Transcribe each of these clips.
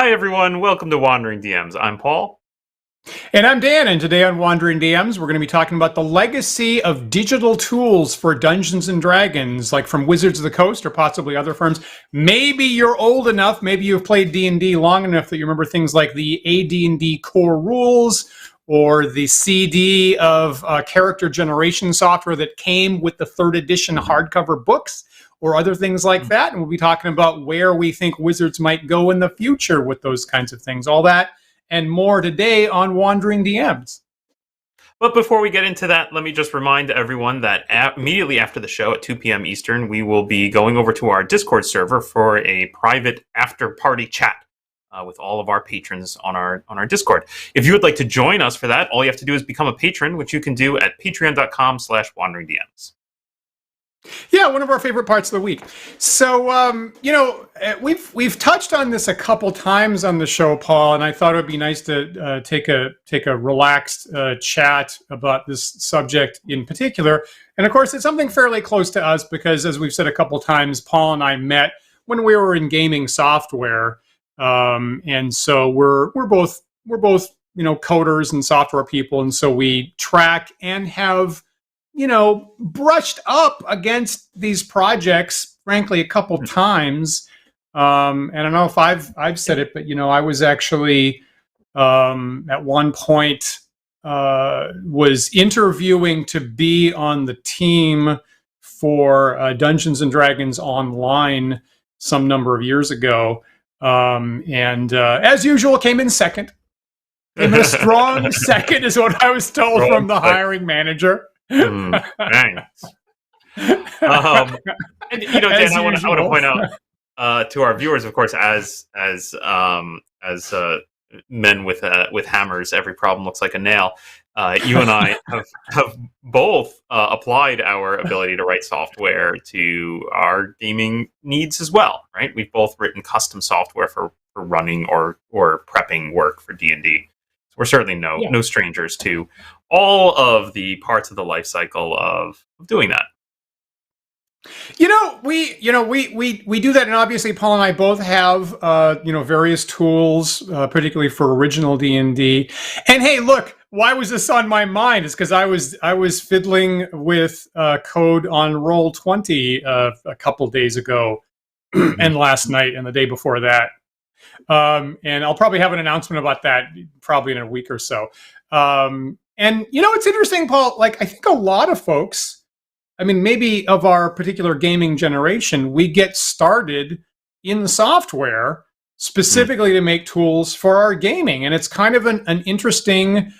Hi everyone, welcome to Wandering DMs. I'm Paul. And I'm Dan, and today on Wandering DMs, we're going to be talking about the legacy of digital tools for Dungeons and Dragons, like from Wizards of the Coast or possibly other firms. Maybe you're old enough, maybe you've played D&D long enough that you remember things like the AD&D core rules or the CD of character generation software that came with the third edition hardcover books, or other things like that. And we'll be talking about where we think Wizards might go in the future with those kinds of things. All that and more today on Wandering DMs. But before we get into that, let me just remind everyone that immediately after the show at 2 p.m. Eastern, we will be going over to our Discord server for a private after-party chat with all of our patrons on our Discord. If you would like to join us for that, all you have to do is become a patron, which you can do at patreon.com/wanderingdms. Yeah, one of our favorite parts of the week. So, we've touched on this a couple times on the show, Paul, and I thought it would be nice to take a relaxed chat about this subject in particular. And of course, it's something fairly close to us because, as we've said a couple times, Paul and I met when we were in gaming software, and so we're both coders and software people, and so we track and have brushed up against these projects, frankly, a couple times. And I don't know if I've said it, but I was actually at one point was interviewing to be on the team for Dungeons and Dragons Online some number of years ago, and as usual, came in second. Came in a strong second, is what I was told from the hiring manager. Thanks. Dan, I want to point out to our viewers, of course, as men with hammers, every problem looks like a nail. You and I have both applied our ability to write software to our gaming needs as well, right? We've both written custom software for running or prepping work for D&D. So we're certainly no strangers to all of the parts of the life cycle of doing that. We do that, and obviously Paul and I both have various tools, particularly for original D&D. And hey, look, why was this on my mind? It's because I was fiddling with code on Roll20 a couple days ago, and last night and the day before that. And I'll probably have an announcement about that probably in a week or so. And it's interesting, Paul, like I think a lot of folks, I mean, maybe of our particular gaming generation, we get started in software specifically to make tools for our gaming. And it's kind of an interesting,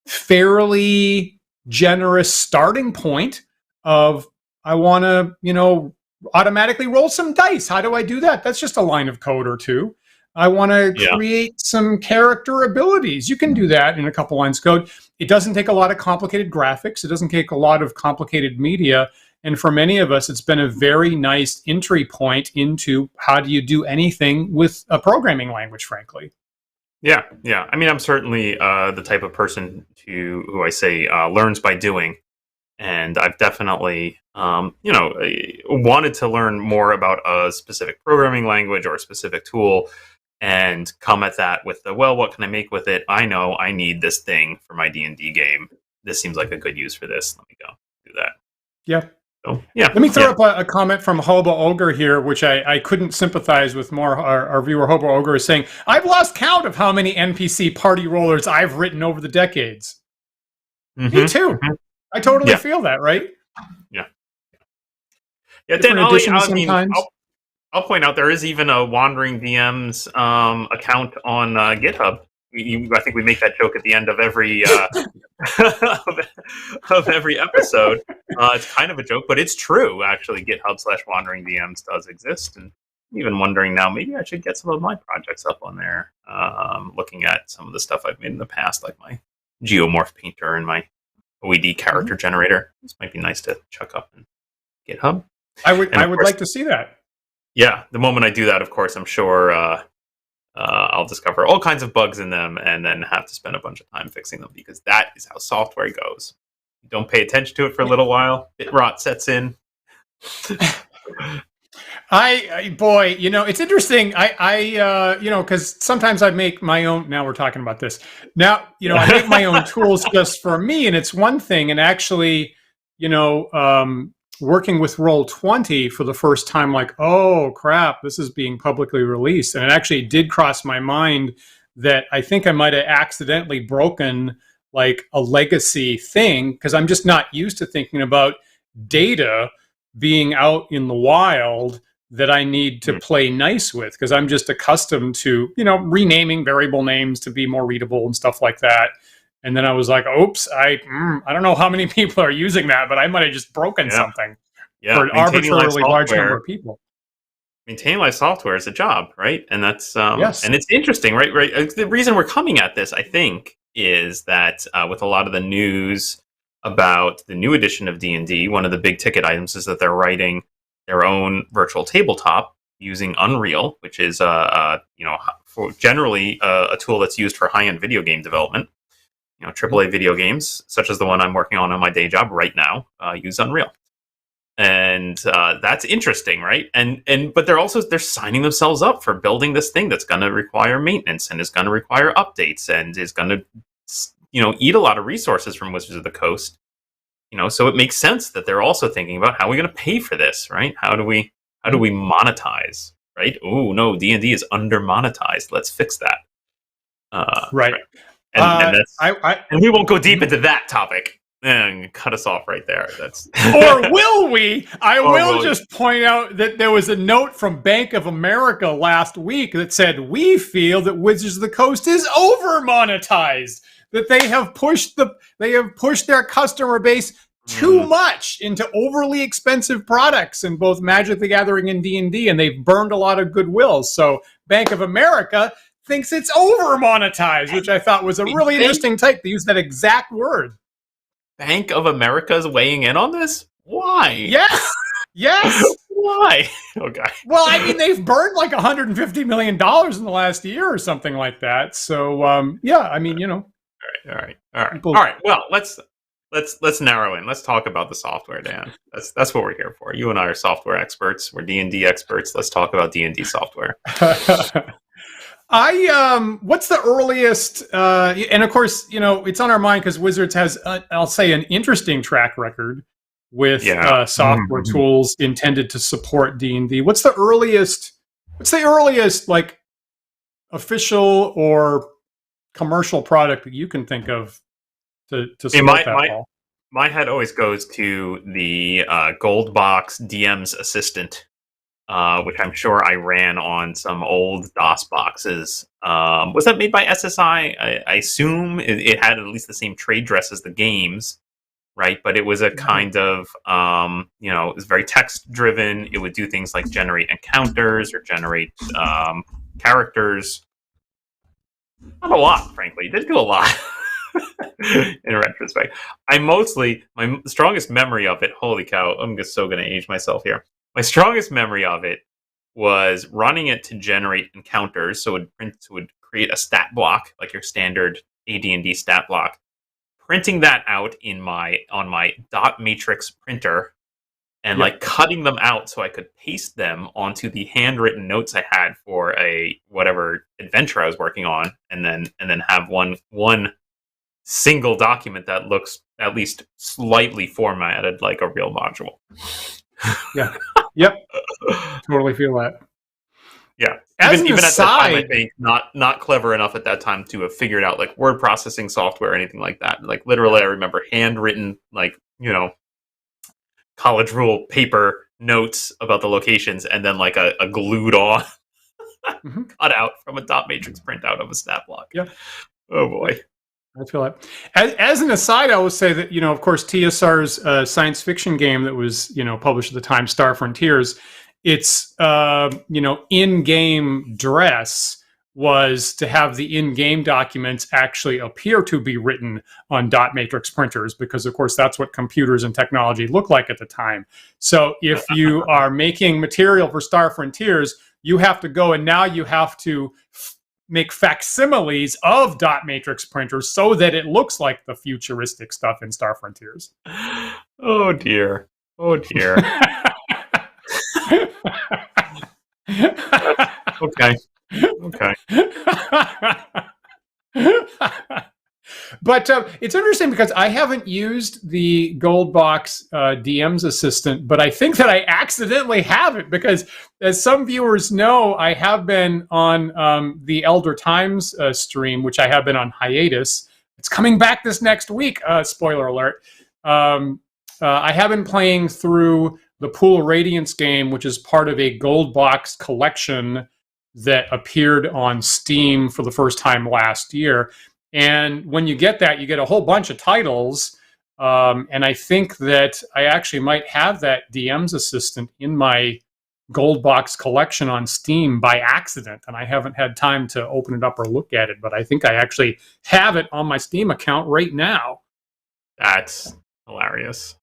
fairly generous starting point of, I want to, automatically roll some dice. How do I do that? That's just a line of code or two. I want to create some character abilities. You can do that in a couple lines of code. It doesn't take a lot of complicated graphics. It doesn't take a lot of complicated media. And for many of us, it's been a very nice entry point into how do you do anything with a programming language, frankly. Yeah. I mean, I'm certainly the type of person who I say learns by doing. And I've definitely, wanted to learn more about a specific programming language or a specific tool and come at that with what can I make with it? I know I need this thing for my D&D game. This seems like a good use for this. Let me go do that. Yeah. So, yeah. Let me throw up a comment from Hobo Ogre here, which I couldn't sympathize with more. Our viewer Hobo Ogre is saying, I've lost count of how many NPC party rollers I've written over the decades. Mm-hmm. Me too. Mm-hmm. I totally feel that, right? Yeah. Dan, I'll point out there is even a Wandering DMs account on GitHub. I think we make that joke at the end of every of every episode. It's kind of a joke, but it's true. Actually, GitHub/Wandering DMs does exist, and I'm even wondering now maybe I should get some of my projects up on there. Looking at some of the stuff I've made in the past, like my Geomorph painter and my OED character generator. This might be nice to chuck up in GitHub. I would like to see that. Yeah, the moment I do that, of course, I'm sure I'll discover all kinds of bugs in them and then have to spend a bunch of time fixing them because that is how software goes. You don't pay attention to it for a little while, bit rot sets in. Boy, it's interesting. Because sometimes I make my own. Now we're talking about this. Now, I make my own tools just for me, and it's one thing. And actually, working with Roll20 for the first time, like, oh crap, this is being publicly released, and it actually did cross my mind that I think I might have accidentally broken like a legacy thing because I'm just not used to thinking about data being out in the wild that I need to play nice with because I'm just accustomed to, renaming variable names to be more readable and stuff like that. And then I was like, oops, I don't know how many people are using that, but I might have just broken something for an arbitrarily large number of people. Maintaining live software is a job, right? And that's yes. And it's interesting, right? The reason we're coming at this, I think, is that with a lot of the news about the new edition of D&D, one of the big ticket items is that they're writing their own virtual tabletop using Unreal, which is generally a tool that's used for high-end video game development. AAA video games, such as the one I'm working on my day job right now, use Unreal. And that's interesting, right? But they're signing themselves up for building this thing that's going to require maintenance and is going to require updates and is going to eat a lot of resources from Wizards of the Coast. So it makes sense that they're also thinking about how are we going to pay for this, right? How do we monetize, right? Oh no, D&D is under monetized. Let's fix that. Right. And that's and we won't go deep into that topic. And cut us off right there. That's or will we? I will just point out that there was a note from Bank of America last week that said we feel that Wizards of the Coast is over monetized. That they have pushed their customer base too much into overly expensive products in both Magic the Gathering and D&D, and they've burned a lot of goodwill. So Bank of America thinks it's over monetized, which I thought was a really interesting take to use that exact word. Bank of America is weighing in on this? Why? Yes. Why? Okay. Well, I mean, they've burned like $150 million in the last year or something like that. So, I mean, All right. Well, let's narrow in. Let's talk about the software, Dan. That's what we're here for. You and I are software experts. We're D&D experts. Let's talk about D&D software. What's the earliest, and of course, it's on our mind because Wizards has, I'll say, an interesting track record with software tools intended to support D&D. What's the earliest like official or commercial product that you can think of to support that? My head always goes to the Gold Box DM's Assistant. Which I'm sure I ran on some old DOS boxes. Was that made by SSI? I assume it had at least the same trade dress as the games, right? But it was a kind of, it was very text driven. It would do things like generate encounters or generate characters. Not a lot, frankly. It didn't do a lot. In retrospect, my strongest memory of it, holy cow, I'm just so going to age myself here. My strongest memory of it was running it to generate encounters. So it would create a stat block, like your standard AD&D stat block, printing that out on my dot matrix printer and like cutting them out so I could paste them onto the handwritten notes I had for a whatever adventure I was working on, and then have one single document that looks at least slightly formatted like a real module. Yeah. Yep. Totally feel that. Yeah. Even at that time, I think not clever enough at that time to have figured out like word processing software or anything like that. Like literally, I remember handwritten, like, college rule paper notes about the locations, and then like a glued on cut out from a dot matrix printout of a stat block. Yeah. Oh boy. I feel that. As an aside, I will say that, of course, TSR's science fiction game that was, published at the time, Star Frontiers, its, in-game dress was to have the in-game documents actually appear to be written on dot matrix printers, because, of course, that's what computers and technology looked like at the time. So if you are making material for Star Frontiers, you have to go and now you have to make facsimiles of dot matrix printers so that it looks like the futuristic stuff in Star Frontiers. Oh dear. Okay. Okay. But it's interesting because I haven't used the Gold Box DM's assistant, but I think that I accidentally have it because, as some viewers know, I have been on the Elder Times stream, which I have been on hiatus. It's coming back this next week. Spoiler alert. I have been playing through the Pool of Radiance game, which is part of a Gold Box collection that appeared on Steam for the first time last year. And when you get that, you get a whole bunch of titles. And I think that I actually might have that DM's assistant in my Gold Box collection on Steam by accident. And I haven't had time to open it up or look at it. But I think I actually have it on my Steam account right now. That's hilarious.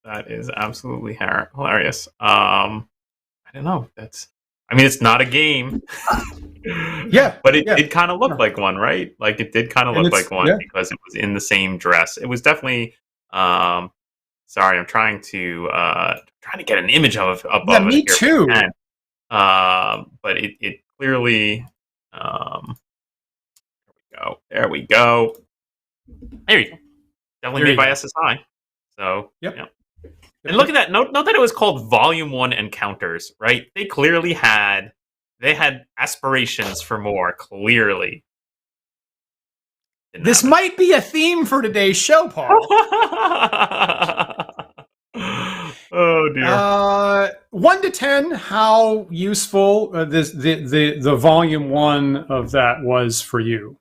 That is absolutely hilarious. I don't know. It's not a game. Yeah. But it kind of looked like one, right? Like, it did kind of look like one, yeah, because it was in the same dress. It was definitely sorry, I'm trying to get an image of yeah, it me here too. but it clearly there we go. There you go. Definitely made by SSI. So Yep. Yeah. And look at that. Note that it was called Volume 1 Encounters, right? They clearly had aspirations for more, clearly. This might be a theme for today's show, Paul. Oh dear. 1 to 10, how useful the volume 1 of that was for you?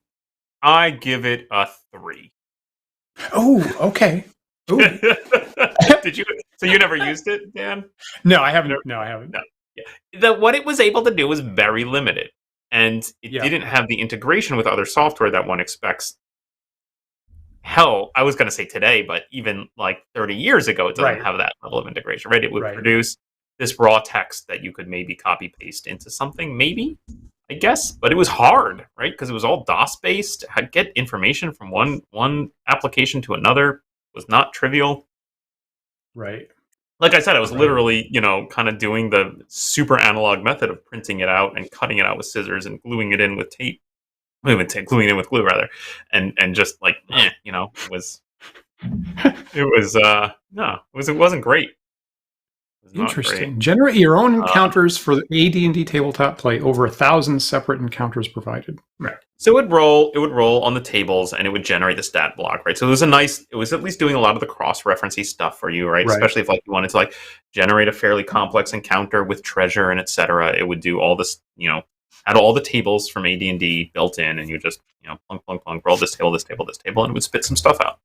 I give it a 3. Oh, okay. Ooh. Did you? So you never used it, Dan? No, I haven't. No, I haven't. No. Yeah. What it was able to do was very limited, and it didn't have the integration with other software that one expects. Hell, I was going to say today, but even like 30 years ago, it doesn't have that level of integration, right? It would produce this raw text that you could maybe copy paste into something, maybe, I guess, but it was hard, right? Because it was all DOS based. Get information from one application to another was not trivial. Right. Like I said, I was literally, kind of doing the super analog method of printing it out and cutting it out with scissors and gluing it in with tape. Gluing it in with glue, rather, and just like, it was, it wasn't great. Interesting. Great. Generate your own encounters for the AD&D tabletop play. Over 1,000 separate encounters provided. Right. So it would roll on the tables, and it would generate the stat block, right? So it was at least doing a lot of the cross-referencey stuff for you, right? Especially if you wanted to generate a fairly complex encounter with treasure and etc. It would do all this, had all the tables from AD&D built in, and you just, plunk, plunk, plunk, roll this table, and it would spit some stuff out.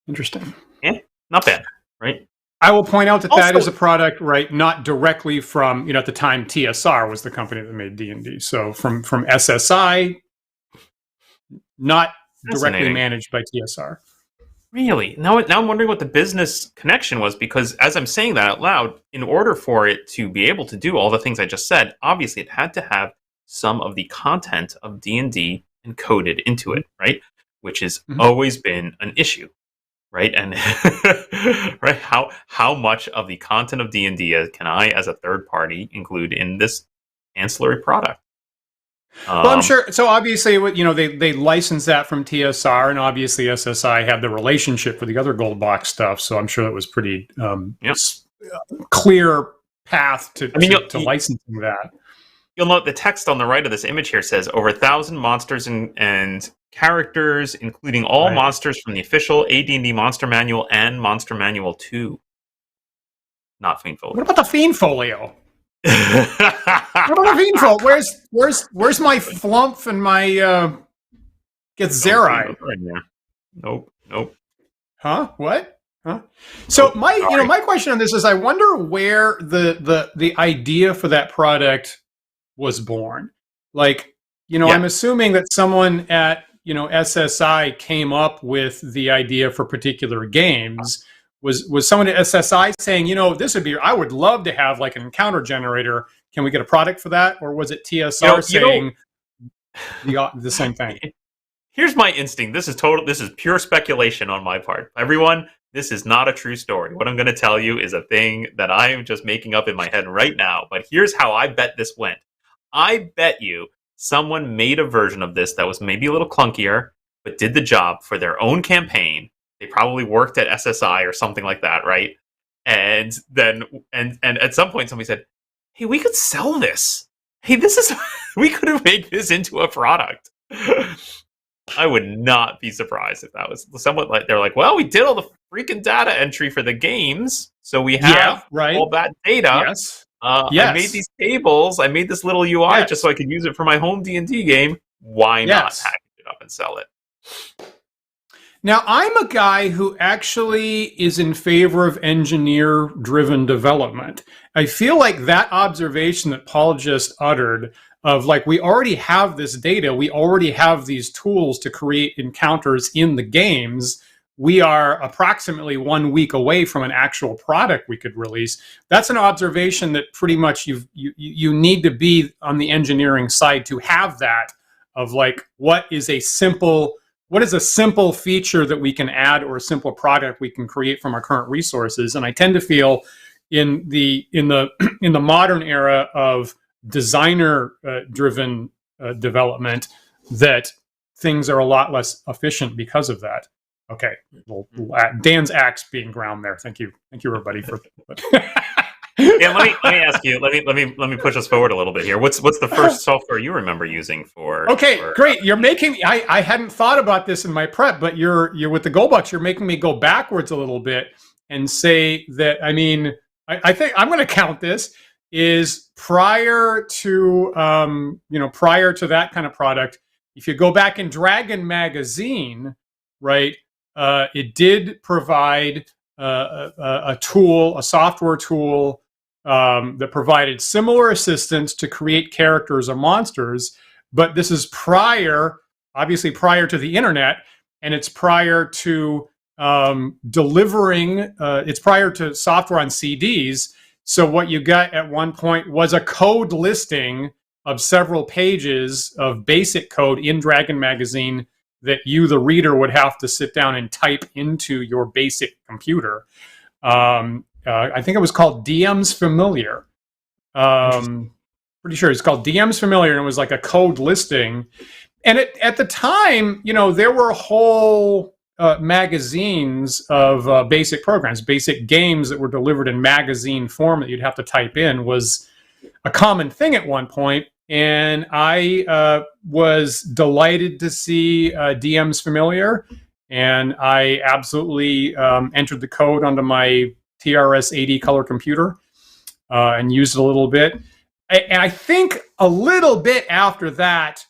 Interesting. Yeah, not bad, right? I will point out that is a product, right, not directly from, at the time TSR was the company that made D&D. So from SSI, not directly managed by TSR. Really? Now I'm wondering what the business connection was, because as I'm saying that out loud, in order for it to be able to do all the things I just said, obviously it had to have some of the content of D&D encoded into it, right? Which has always been an issue. Right, and right, how much of the content of D&D can I, as a third party, include in this ancillary product? Well, I'm sure. So obviously, they licensed that from TSR, and obviously SSI had the relationship for the other Gold Box stuff. So I'm sure it was pretty clear path to licensing that. You'll note the text on the right of this image here says over 1,000 monsters and characters, including all monsters from the official AD&D Monster Manual and Monster Manual 2. Not Fiend Folio. What about the Fiend Folio? What about the Fiend Folio? Where's my Flump and my Zerai? Nope. Huh? What? Huh? So my question on this is, I wonder where the idea for that product was born. I'm assuming that someone at SSI came up with the idea for particular games. Was someone at SSI saying, I would love to have an encounter generator. Can we get a product for that? Or was it TSR saying the same thing? Here's my instinct. This is pure speculation on my part. Everyone, this is not a true story. What I'm going to tell you is a thing that I am just making up in my head right now. But here's how I bet this went. I bet you someone made a version of this that was maybe a little clunkier, but did the job for their own campaign. They probably worked at SSI or something like that, right? And then, and at some point, somebody said, "Hey, we could sell this. Hey, this is we could make this into a product." I would not be surprised if that was somewhat like they're like, "Well, we did all the freaking data entry for the games, so we have all that data. Yes. I made these tables. I made this little UI just so I could use it for my home D&D game. Why not package it up and sell it?" Now, I'm a guy who actually is in favor of engineer-driven development. I feel like that observation that Paul just uttered of like, we already have this data, we already have these tools to create encounters in the games. We are approximately 1 week away from an actual product we could release. That's an observation that pretty much you need to be on the engineering side to have that of like, what is a simple feature that we can add or a simple product we can create from our current resources? And I tend to feel in the modern era of designer driven development that things are a lot less efficient because of that. Okay, well, Dan's axe being ground there. Thank you, everybody for. Yeah, let me ask you. Let me push us forward a little bit here. What's the first software you remember using for? Okay, great. You're making. I hadn't thought about this in my prep, but you're with the Goldbucks. You're making me go backwards a little bit and say that. I mean, I think I'm going to count this is prior to that kind of product. If you go back in Dragon Magazine, right, it did provide a tool, a software tool that provided similar assistance to create characters or monsters. But this is obviously prior to the internet, and it's prior to delivering. It's prior to software on CDs. So what you got at one point was a code listing of several pages of basic code in Dragon Magazine that you, the reader, would have to sit down and type into your basic computer. I think it was called DM's Familiar. Pretty sure it's called DM's Familiar, and it was like a code listing. And at the time, there were whole magazines of basic programs, basic games that were delivered in magazine form that you'd have to type in was a common thing at one point. And I was delighted to see DM's Familiar, and I absolutely entered the code onto my TRS-80 color computer and used it a little bit. And I think a little bit after that,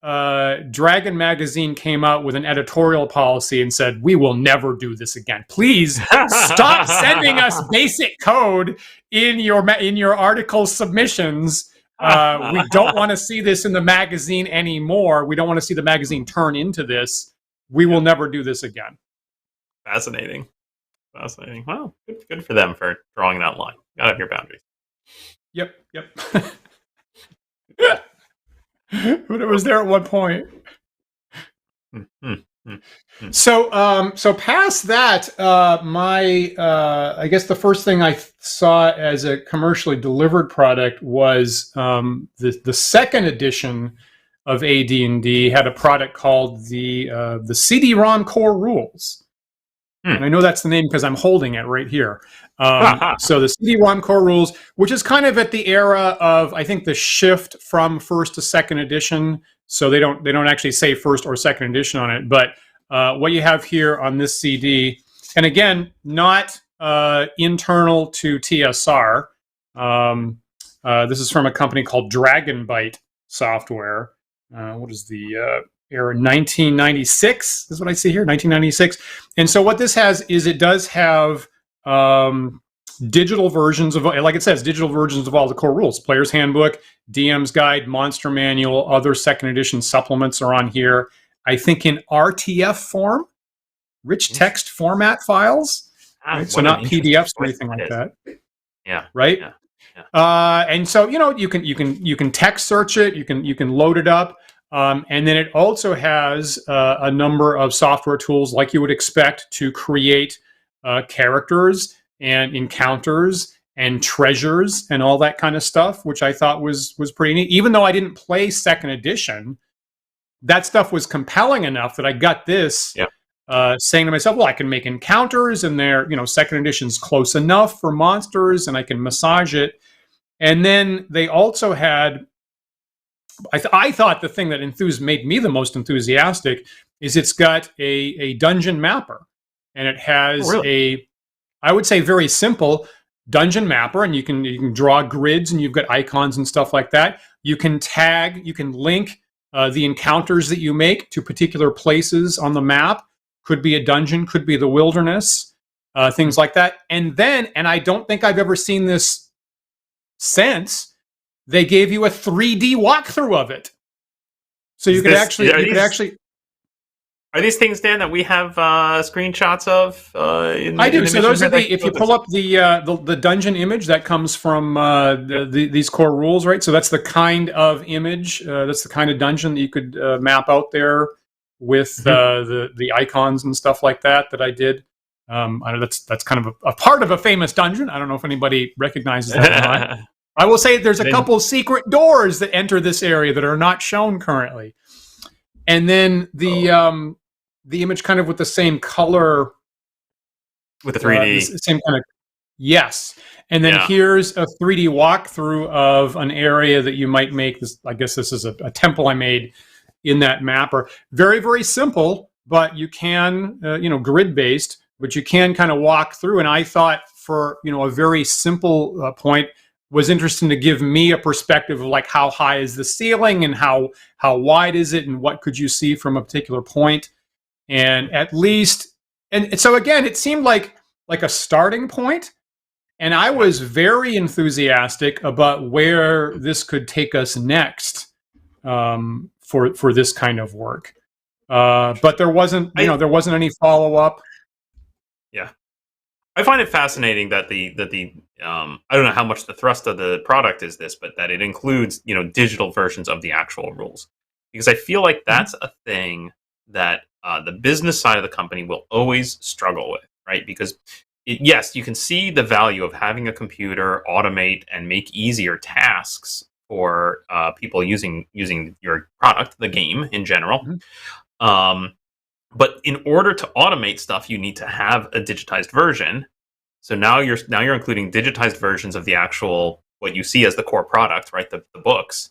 Dragon Magazine came out with an editorial policy and said, "We will never do this again. Please stop sending us basic code in your article submissions. We don't want to see this in the magazine anymore. We don't want to see the magazine turn into this. We will never do this again." Fascinating. Well, good for them for drawing that line. Gotta have your boundaries. Yep. But it was there at one point. So past that, I guess the first thing I saw as a commercially delivered product was the second edition of AD&D had a product called the CD-ROM Core Rules. And I know that's the name because I'm holding it right here. So the CD-ROM Core Rules, which is kind of at the era of, I think, the shift from first to second edition. So they don't actually say first or second edition on it. But what you have here on this CD, and again, not internal to TSR. This is from a company called Dragon Byte Software. What is the era? 1996 is what I see here, 1996. And so what this has is it does have digital versions of, like it says, digital versions of all the core rules. Player's Handbook, DM's Guide, Monster Manual, other second edition supplements are on here. I think in RTF form, rich text format files. Right? So not PDFs or anything like that. Yeah. Right. Yeah. And so you can text search it. You can load it up. And then it also has a number of software tools like you would expect to create characters and encounters and treasures and all that kind of stuff, which I thought was pretty neat. Even though I didn't play second edition, that stuff was compelling enough that I got this, saying to myself, well, I can make encounters, and they're, second edition's close enough for monsters, and I can massage it. And then they also had, I thought the thing that made me the most enthusiastic is it's got a dungeon mapper, and it has I would say, very simple dungeon mapper, and you can draw grids, and you've got icons and stuff like that. You can link the encounters that you make to particular places on the map. Could be a dungeon, could be the wilderness, things like that. And I don't think I've ever seen this since, they gave you a 3D walkthrough of it. So you could actually Are these things, Dan, that we have screenshots of? I do. So those are if you pull up the dungeon image, that comes from these core rules, right? So that's the kind of image, that's the kind of dungeon that you could map out there with the icons and stuff like that I did. That's kind of a part of a famous dungeon. I don't know if anybody recognizes that or not. I will say there's a couple secret doors that enter this area that are not shown currently. And then the image kind of with the same color. With the 3D. Same kind of, yes. And then here's a 3D walkthrough of an area that you might make. I guess this is a temple I made in that mapper. Very, very simple, but you can, grid-based, but you can kind of walk through. And I thought for, a very simple point, was interesting to give me a perspective of like how high is the ceiling and how wide is it and what could you see from a particular point. And at least, and so again, it seemed like a starting point, and I was very enthusiastic about where this could take us next for this kind of work. But there wasn't, there wasn't any follow up. Yeah, I find it fascinating that the I don't know how much the thrust of the product is this, but that it includes digital versions of the actual rules, because I feel like that's a thing that the business side of the company will always struggle with, right? Because yes, you can see the value of having a computer automate and make easier tasks for people using your product, the game in general. But in order to automate stuff, you need to have a digitized version. So now you're including digitized versions of the actual, what you see as the core product, right? The books.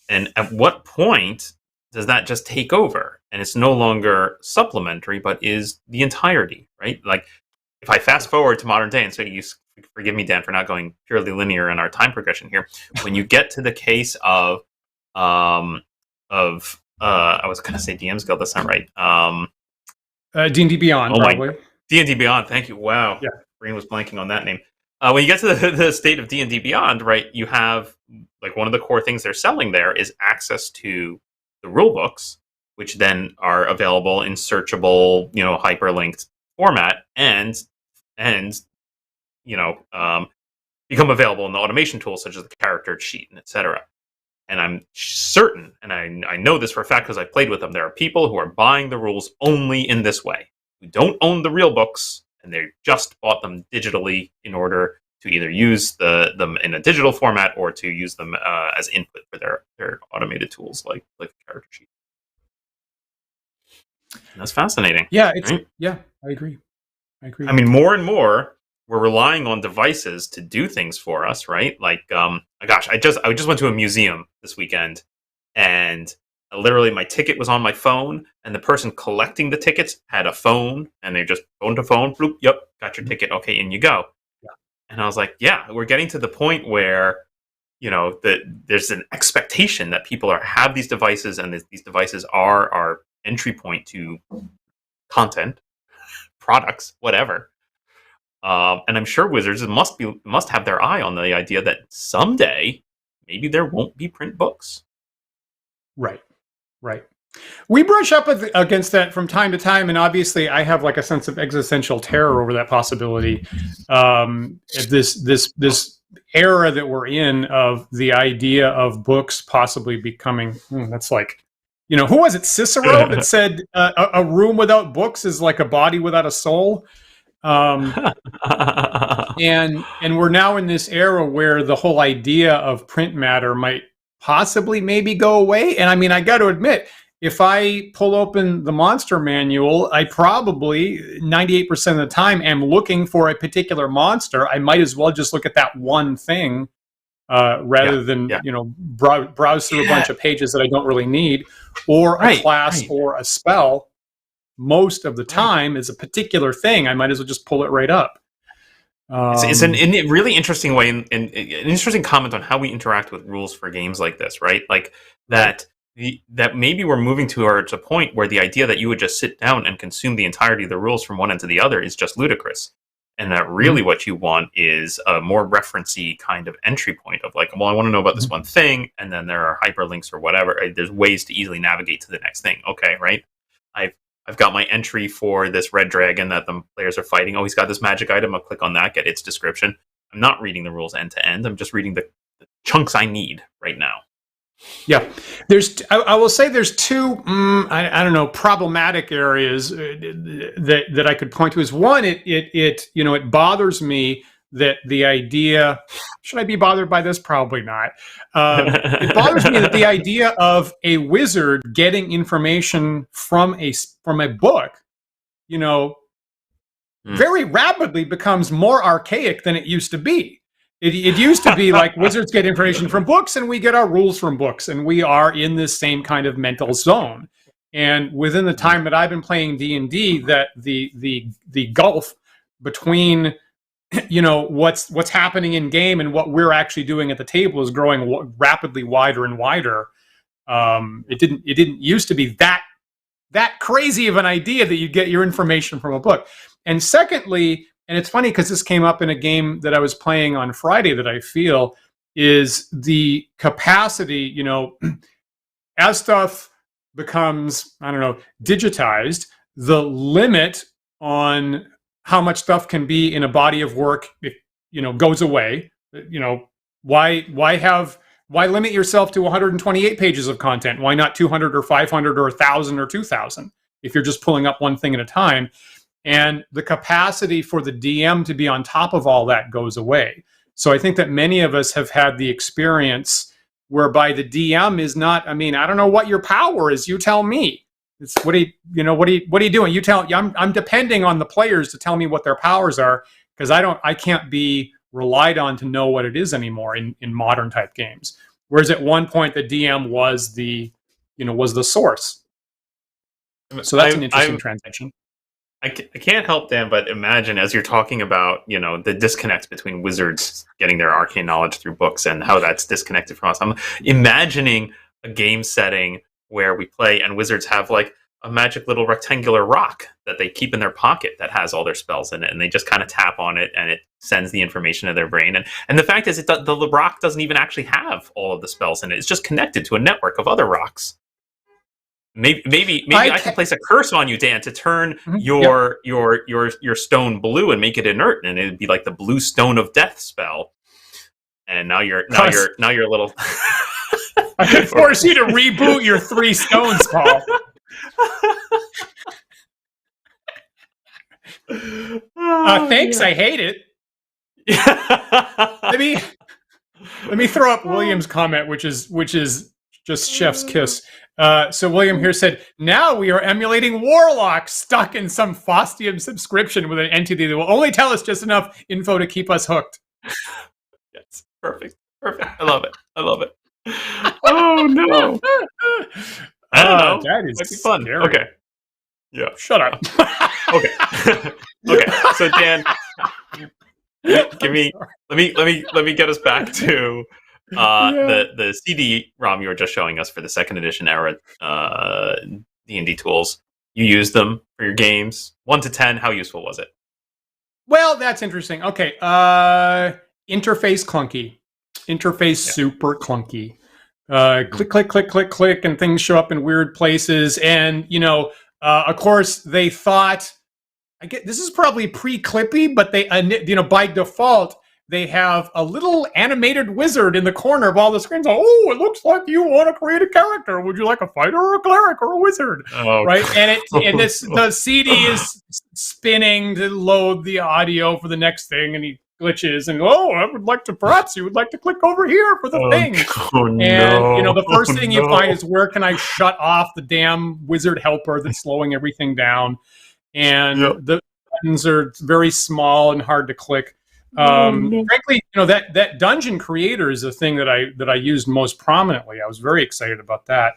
And at what point does that just take over? And it's no longer supplementary, but is the entirety, right? Like if I fast forward to modern day, and so you forgive me, Dan, for not going purely linear in our time progression here. When you get to the case of I was going to say DM's Guild, that's not right. D&D Beyond, probably. D&D Beyond, thank you. Wow. Yeah. Brain was blanking on that name. When you get to the state of D&D Beyond, right, you have, like, one of the core things they're selling there is access to the rule books, which then are available in searchable, hyperlinked format, and become available in the automation tools such as the character sheet and etc. And I'm certain, and I know this for a fact because I played with them, there are people who are buying the rules only in this way, who don't own the real books, and they just bought them digitally in order to either use them in a digital format or to use them as input for their automated tools like the character sheet. And that's fascinating. Yeah, right? Yeah, I agree. I mean, more and more we're relying on devices to do things for us, right? Like, gosh, I just went to a museum this weekend, and literally my ticket was on my phone, and the person collecting the tickets had a phone, and they just phone to phone, bloop, yep, got your ticket, okay, in you go. Yeah. And I was like, yeah, we're getting to the point where, there's an expectation that people have these devices, and these devices are our entry point to content, products, whatever. And I'm sure Wizards must have their eye on the idea that someday maybe there won't be print books. Right. We brush up against that from time to time, and obviously I have like a sense of existential terror over that possibility. This era that we're in of the idea of books possibly becoming, that's like, who was it, Cicero, that said a room without books is like a body without a soul? Um, and we're now in this era where the whole idea of print matter might possibly maybe go away. And I mean, I got to admit, if I pull open the monster manual, I probably 98% of the time am looking for a particular monster. I might as well just look at that one thing rather than browse through a bunch of pages that I don't really need, or a class or a spell. Most of the time is a particular thing. I might as well just pull it right up. It's a really interesting way, and an interesting comment on how we interact with rules for games like this, right? Like that maybe we're moving towards a point where the idea that you would just sit down and consume the entirety of the rules from one end to the other is just ludicrous. And that really what you want is a more referencey kind of entry point of like, well, I want to know about this one thing, and then there are hyperlinks or whatever. There's ways to easily navigate to the next thing. Okay, right? I've got my entry for this red dragon that the players are fighting. Oh, he's got this magic item. I'll click on that, get its description. I'm not reading the rules end to end. I'm just reading the chunks I need right now. Yeah, I will say there's two, I don't know, problematic areas that I could point to. Is one, it bothers me that the idea, should I be bothered by this? Probably not. It bothers me that the idea of a wizard getting information from a book, very rapidly becomes more archaic than it used to be. It used to be like wizards get information from books and we get our rules from books, and we are in this same kind of mental zone. And within the time that I've been playing D&D, that the gulf between what's happening in game and what we're actually doing at the table is growing rapidly wider and wider. It didn't used to be that crazy of an idea that you get your information from a book. And secondly, and it's funny because this came up in a game that I was playing on Friday, that I feel is the capacity, as stuff becomes, I don't know, digitized, the limit on how much stuff can be in a body of work, goes away. Why limit yourself to 128 pages of content? Why not 200 or 500 or 1,000 or 2,000 if you're just pulling up one thing at a time? And the capacity for the DM to be on top of all that goes away. So I think that many of us have had the experience whereby the DM is not, I don't know what your power is. You tell me. It's what are you doing? You tell. I'm depending on the players to tell me what their powers are, because I can't be relied on to know what it is anymore in modern type games. Whereas at one point the DM was the source. So that's an interesting transition. I can't help, Dan, but imagine as you're talking about, the disconnect between wizards getting their arcane knowledge through books and how that's disconnected from us. I'm imagining a game setting where we play and wizards have like a magic little rectangular rock that they keep in their pocket that has all their spells in it, and they just kind of tap on it and it sends the information to their brain. And the fact is, the rock doesn't even actually have all of the spells in it. It's just connected to a network of other rocks. Maybe I can place a curse on you, Dan, to turn your stone blue and make it inert, and it'd be like the blue stone of death spell. And now you're a little. I could force you to reboot your 3 stones, Paul. Thanks, I hate it. Let me throw up William's comment, which is just chef's kiss. So William here said, now we are emulating warlocks stuck in some Faustium subscription with an entity that will only tell us just enough info to keep us hooked. Yes, perfect. I love it. Oh no! I don't know. That is might be fun. Scary. Okay. Yeah. Shut up. Okay. Okay. So Dan, let me get us back to the CD-ROM you were just showing us for the second edition era D&D tools. You used them for your games. 1 to 10, how useful was it? Well, that's interesting. Okay. Interface clunky. Super clunky. Click, and things show up in weird places. And, of course, they thought, this is probably pre-Clippy, but they, by default, they have a little animated wizard in the corner of all the screens. Oh, it looks like you want to create a character. Would you like a fighter or a cleric or a wizard? Right? And the CD is spinning to load the audio for the next thing, and he glitches and I would like to, perhaps you would like to click over here for the thing. And the first thing you find is, where can I shut off the damn wizard helper that's slowing everything down? And the buttons are very small and hard to click. Frankly, that dungeon creator is the thing that I used most prominently. I was very excited about that.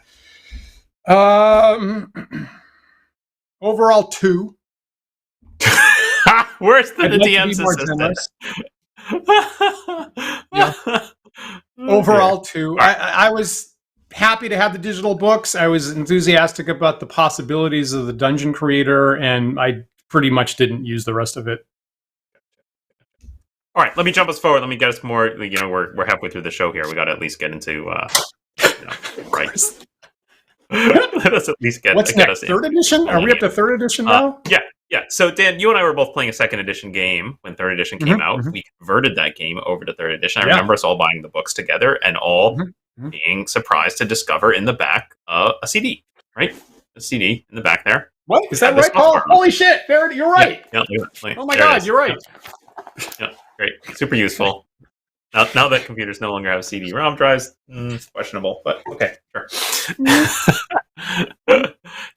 Overall 2. Worse than the DM's assistant. Overall 2. I was happy to have the digital books. I was enthusiastic about the possibilities of the dungeon creator, and I pretty much didn't use the rest of it. All right, let me jump us forward. Let me get us more. We're halfway through the show here. We got to at least get into right. Let us at least get. What's next? Third edition? Are we up to third edition now? Yeah. So Dan, you and I were both playing a second edition game when third edition came out. We converted that game over to third edition. I remember us all buying the books together and all being surprised to discover in the back a CD. Right, a CD in the back there. What is that right, Paul? Holy shit! There, you're right. Yeah, oh my God, you're right. Yeah, great, super useful. Now that computers no longer have CD-ROM drives, it's questionable, but okay, sure.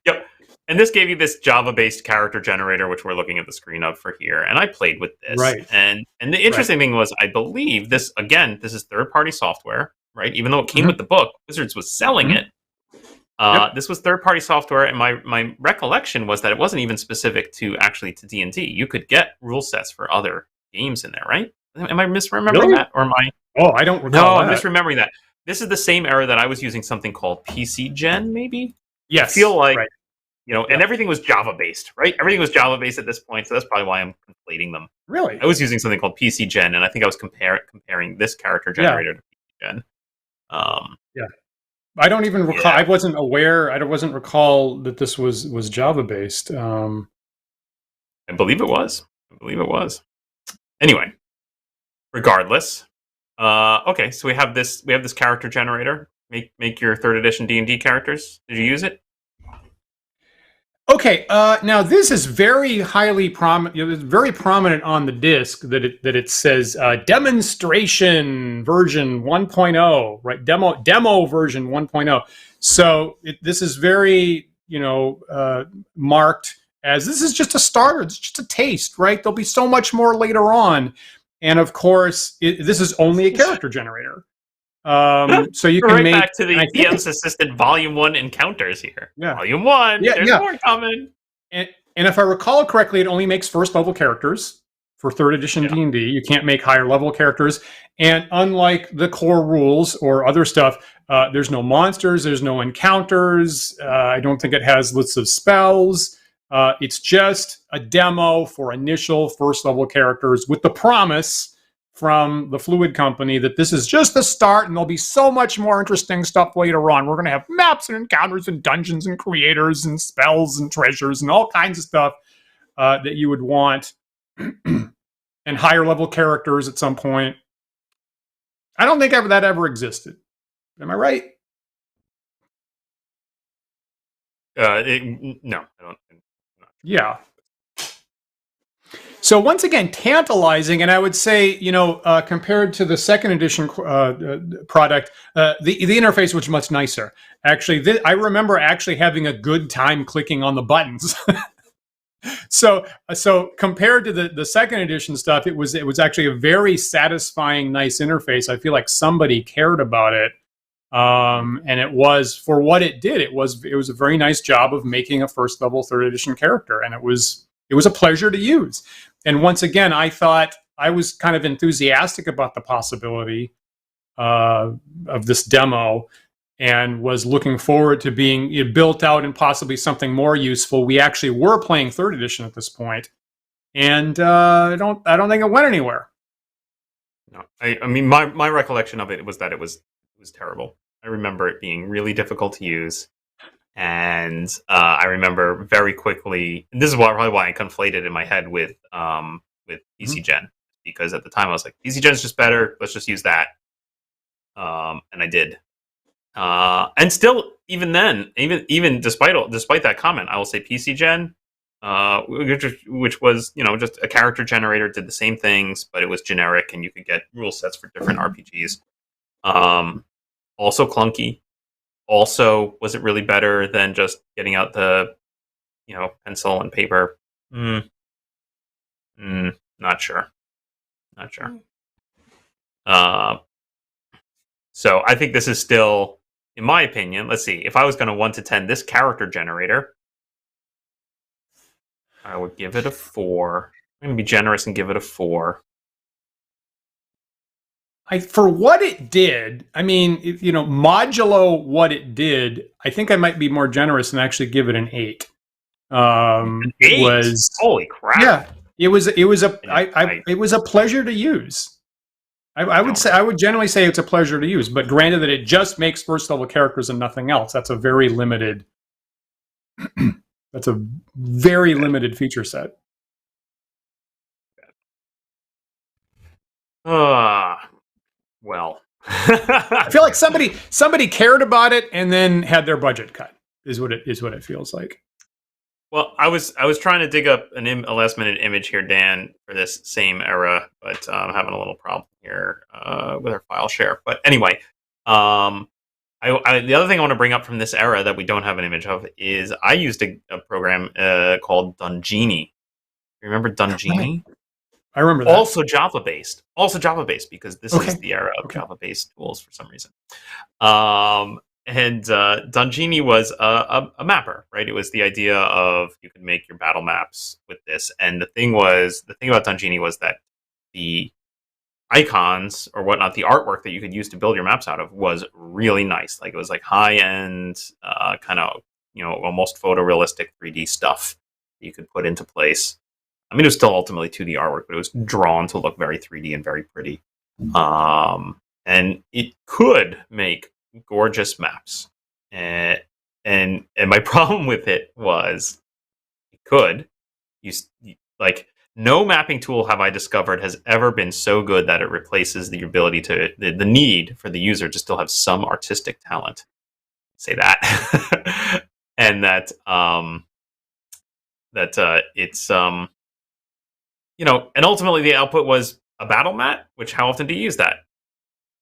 Yep. And this gave you this Java-based character generator, which we're looking at the screen of for here. And I played with this. Right. And the interesting thing was, I believe this is third-party software, right? Even though it came with the book, Wizards was selling it. This was third-party software, and my recollection was that it wasn't even specific to D&D. You could get rule sets for other games in there, right? Am I misremembering that? Or am I... Oh, I don't recall I'm misremembering that. This is the same era that I was using something called PC Gen, maybe? Yes. I feel like, and everything was Java-based, right? Everything was Java-based at this point, so that's probably why I'm conflating them. Really? I was using something called PC Gen, and I think I was comparing this character generator to PC Gen. I don't even recall. I wasn't aware. I wasn't recall that this was Java-based. I believe it was. Anyway, regardless. Okay, so we have this character generator. Make your third edition D&D characters. Did you use it? Okay, now this is very highly prominent. It's very prominent on the disc that it says demonstration version 1.0, right? Demo version 1.0. So this is very marked as this is just a starter. It's just a taste, right? There'll be so much more later on, and of course, this is only a character generator. So you can make back to the DM's Assistant Volume 1 encounters here. Yeah. Volume 1. There's more coming. And if I recall correctly, it only makes first level characters for third edition D&D. You can't make higher level characters. And unlike the core rules or other stuff, there's no monsters, there's no encounters. I don't think it has lists of spells. It's just a demo for initial first level characters with the promise from the Fluid Company that this is just the start and there'll be so much more interesting stuff later on. We're going to have maps and encounters and dungeons and creators and spells and treasures and all kinds of stuff that you would want and higher level characters at some point. I don't think that ever existed. Am I right? No, I don't. Yeah. So once again, tantalizing, and I would say, compared to the second edition product, the interface was much nicer. Actually, I remember actually having a good time clicking on the buttons. So compared to the second edition stuff, it was actually a very satisfying, nice interface. I feel like somebody cared about it, and it was, for what it did, it was a very nice job of making a first level third edition character, and it was a pleasure to use. And once again, I thought I was kind of enthusiastic about the possibility of this demo and was looking forward to being built out and possibly something more useful. We actually were playing third edition at this point, and I don't think it went anywhere. No, I mean my recollection of it was that it was terrible. I remember it being really difficult to use. And I remember very quickly, and this is probably why I conflated in my head with PC Gen. because at the time I was like, PC Gen's just better. Let's just use that. And I did. And still, even then, even despite that comment, I will say PC Gen, which was just a character generator, did the same things, but it was generic, and you could get rule sets for different RPGs. Also clunky. Also, was it really better than just getting out the pencil and paper? Not sure. So I think this is still, in my opinion, let's see, if I was going to 1 to 10 this character generator, I would give it a 4. I'm going to be generous and give it a 4. For what it did, I mean, modulo what it did, I think I might be more generous and actually give it an 8. An 8? Was holy crap! Yeah, it was a pleasure to use. I would generally say it's a pleasure to use, but granted that it just makes first level characters and nothing else. That's a very limited. That's a very limited feature set. Well, I feel like somebody cared about it and then had their budget cut. Is what it feels like. Well, I was trying to dig up a last minute image here, Dan, for this same era, but I'm having a little problem here with our file share. But anyway, the other thing I want to bring up from this era that we don't have an image of is I used a program called Dungini. Remember Dungini? I remember that. Also Java based because this is the era of Java based tools for some reason. And Dungini was a mapper, right? It was the idea of you could make your battle maps with this. And the thing about Dungini was that the icons or whatnot, the artwork that you could use to build your maps out of was really nice. Like it was like high end, kind of, almost photorealistic 3D stuff that you could put into place. I mean, it was still ultimately 2D artwork, but it was drawn to look very 3D and very pretty. And it could make gorgeous maps, and my problem with it was no mapping tool have I discovered has ever been so good that it replaces the ability to the need for the user to still have some artistic talent. Say that, and that it's and ultimately the output was a battle mat. Which how often do you use that,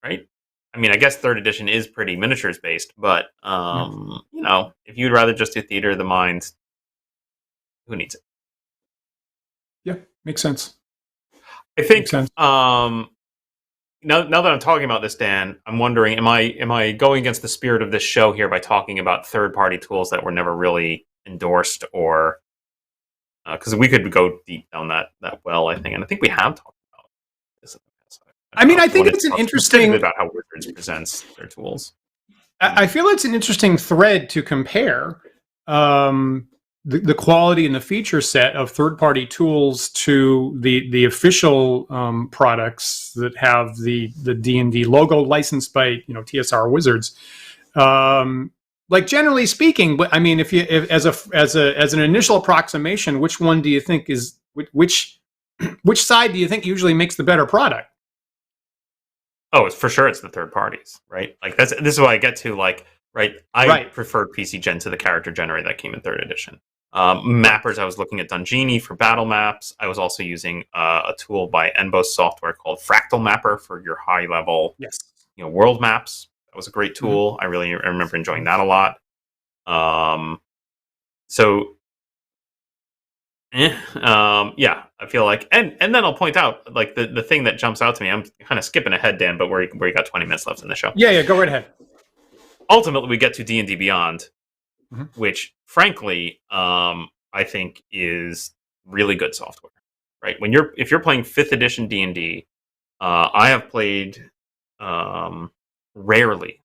right? I mean, I guess 3rd edition is pretty miniatures based, but if you'd rather just do theater of the mind, who needs it? Yeah, makes sense. I think now that I'm talking about this, Dan, I'm wondering, am I going against the spirit of this show here by talking about third-party tools that were never really endorsed, or because we could go deep down that well, I think, and I think we have talked about this. I mean, I think it's an interesting about how Wizards presents their tools. I feel it's an interesting thread to compare the quality and the feature set of third-party tools to the official products that have the D&D logo licensed by TSR Wizards. Like generally speaking, but I mean, if as an initial approximation, which one do you think is which side do you think usually makes the better product? Oh, it's for sure. It's the third parties, right? Like this is what I get to. Like, right? I preferred PC Gen to the character generator that came in 3rd edition. Mappers. I was looking at Dungini for battle maps. I was also using a tool by Enbos Software called Fractal Mapper for your high level, world maps. That was a great tool. I remember enjoying that a lot. I feel like, and then I'll point out, like, the thing that jumps out to me, I'm kind of skipping ahead, Dan, but where you got 20 minutes left in the show. Yeah, go right ahead. Ultimately, we get to D&D Beyond, which, frankly, I think is really good software, right? If you're playing 5th edition D&D, I have played rarely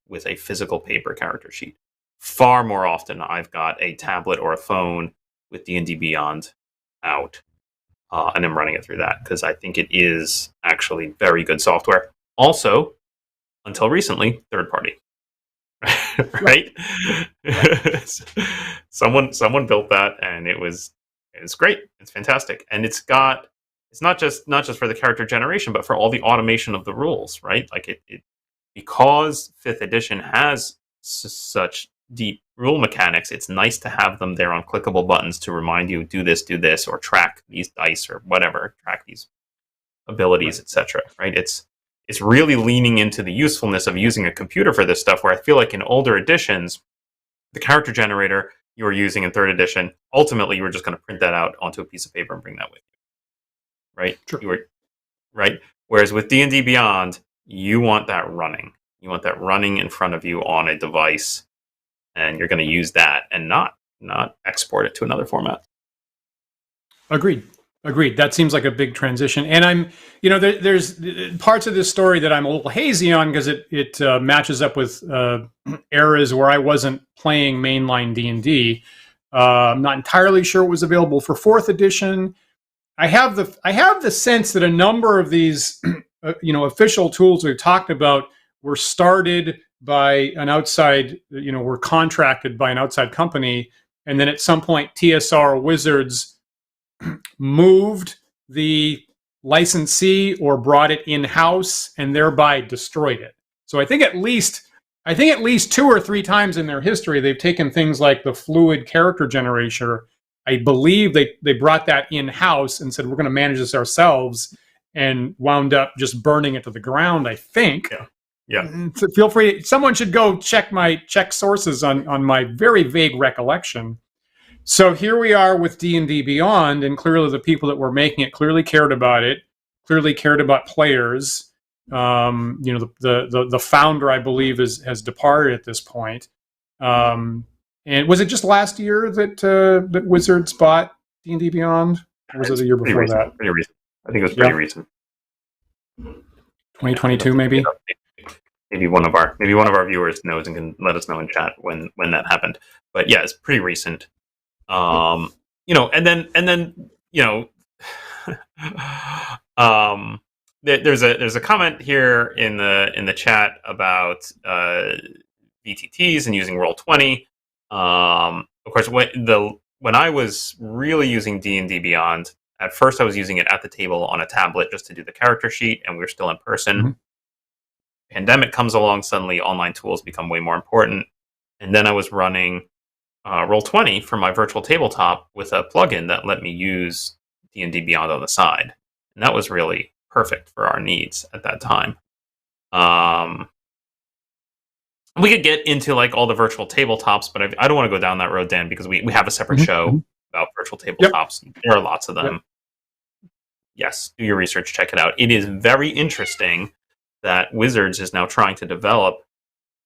with a physical paper character sheet. Far more often, I've got a tablet or a phone with D&D Beyond out, and I'm running it through that because I think it is actually very good software. Also, until recently, third party, right? Someone built that, and it's great. It's fantastic, and it's got it's not just for the character generation, but for all the automation of the rules, right? Like it because fifth edition has such deep rule mechanics, it's nice to have them there on clickable buttons to remind you do this, or track these dice or whatever, track these abilities, Right. etc. Right? It's really leaning into the usefulness of using a computer for this stuff. Where I feel like in older editions, the character generator you were using in third edition, ultimately you were just going to print that out onto a piece of paper and bring that with you, right? Sure. You were right. Whereas with D&D Beyond, you want that running. You want that running in front of you on a device, and you're going to use that and not export it to another format. Agreed. That seems like a big transition. And I'm, there's parts of this story that I'm a little hazy on because it matches up with eras where I wasn't playing mainline D&D. I'm not entirely sure it was available for fourth edition. I have the sense that a number of these, official tools we've talked about were started by an outside, were contracted by an outside company, and then at some point TSR Wizards moved the licensee or brought it in-house and thereby destroyed it. So I think at least 2 or 3 times in their history they've taken things like the fluid character generator. I believe they brought that in-house and said we're going to manage this ourselves, and wound up just burning it to the ground, I think. Yeah. So feel free. Someone should go check sources on my very vague recollection. So here we are with D&D Beyond, and clearly the people that were making it clearly cared about it, clearly cared about players. The founder, I believe, has departed at this point. And was it just last year that Wizards bought D&D Beyond? Or was it the year before that? Pretty recent. I think it was pretty recent. 2022, maybe. Maybe one of our viewers knows and can let us know in chat when that happened. But yeah, it's pretty recent. And then there's a comment here in the chat about VTTs and using Roll20. Of course, when I was really using D&D Beyond, at first I was using it at the table on a tablet just to do the character sheet, and we were still in person. Mm-hmm. Pandemic comes along, suddenly online tools become way more important, and then I was running Roll20 for my virtual tabletop with a plugin that let me use D&D Beyond on the side. And that was really perfect for our needs at that time. We could get into like all the virtual tabletops, but I don't want to go down that road, Dan, because we have a separate show about virtual tabletops. Yep. There are lots of them. Yep. Yes, do your research, check it out. It is very interesting that Wizards is now trying to develop,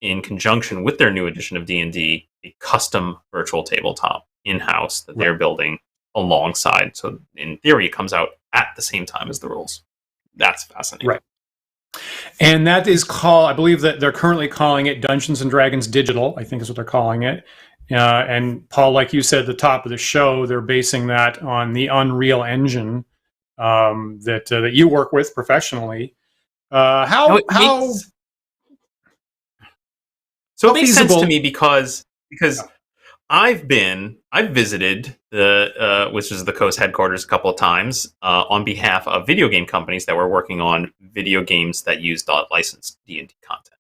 in conjunction with their new edition of D&D, a custom virtual tabletop in-house that they're building alongside. So in theory, it comes out at the same time as the rules. That's fascinating. Right. And that is called, I believe that they're currently calling it Dungeons & Dragons Digital, I think is what they're calling it. And Paul, like you said at the top of the show, they're basing that on the Unreal Engine that you work with professionally. So it makes sense to me because I've visited the Wizards of the Coast headquarters a couple of times on behalf of video game companies that were working on video games that used licensed D&D content.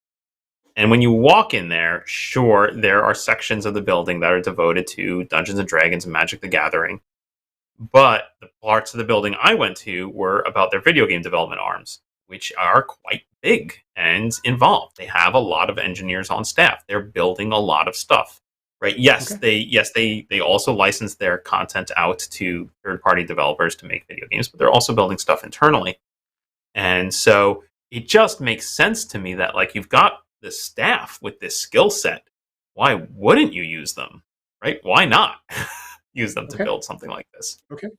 And when you walk in there, sure, there are sections of the building that are devoted to Dungeons and Dragons and Magic the Gathering, but the parts of the building I went to were about their video game development arms, which are quite big and involved. They have a lot of engineers on staff. They're building a lot of stuff, right? Yes, okay. They also license their content out to third-party developers to make video games, but they're also building stuff internally. And so it just makes sense to me that, like, you've got the staff with this skill set. Why wouldn't you use them, right? Why not use them to build something like this? Okay.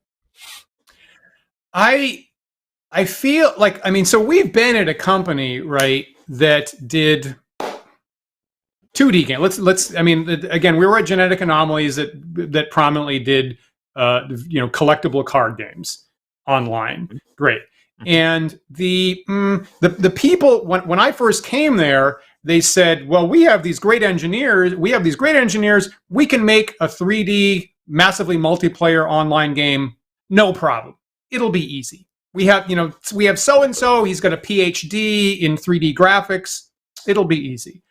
I feel like, so we've been at a company, right, that did 2D games. Again, we were at Genetic Anomalies that prominently did, collectible card games online. Great. And the people, when I first came there, they said, well, we have these great engineers. We can make a 3D, massively multiplayer online game. No problem. It'll be easy. we have so and so. He's got a PhD in 3D graphics. It'll be easy.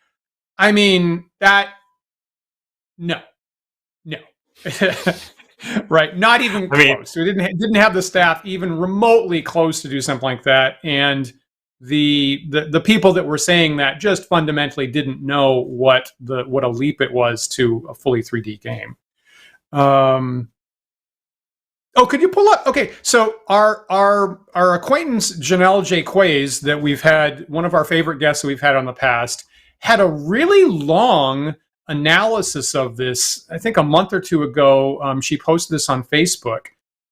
I mean that. No. Right, not even close. We didn't have the staff even remotely close to do something like that, and the people that were saying that just fundamentally didn't know what a leap it was to a fully 3D game. Could you pull up? Okay, so our acquaintance Janelle J. Quays, that we've had, one of our favorite guests that we've had on the past, had a really long analysis of this. I think a month or two ago, she posted this on Facebook.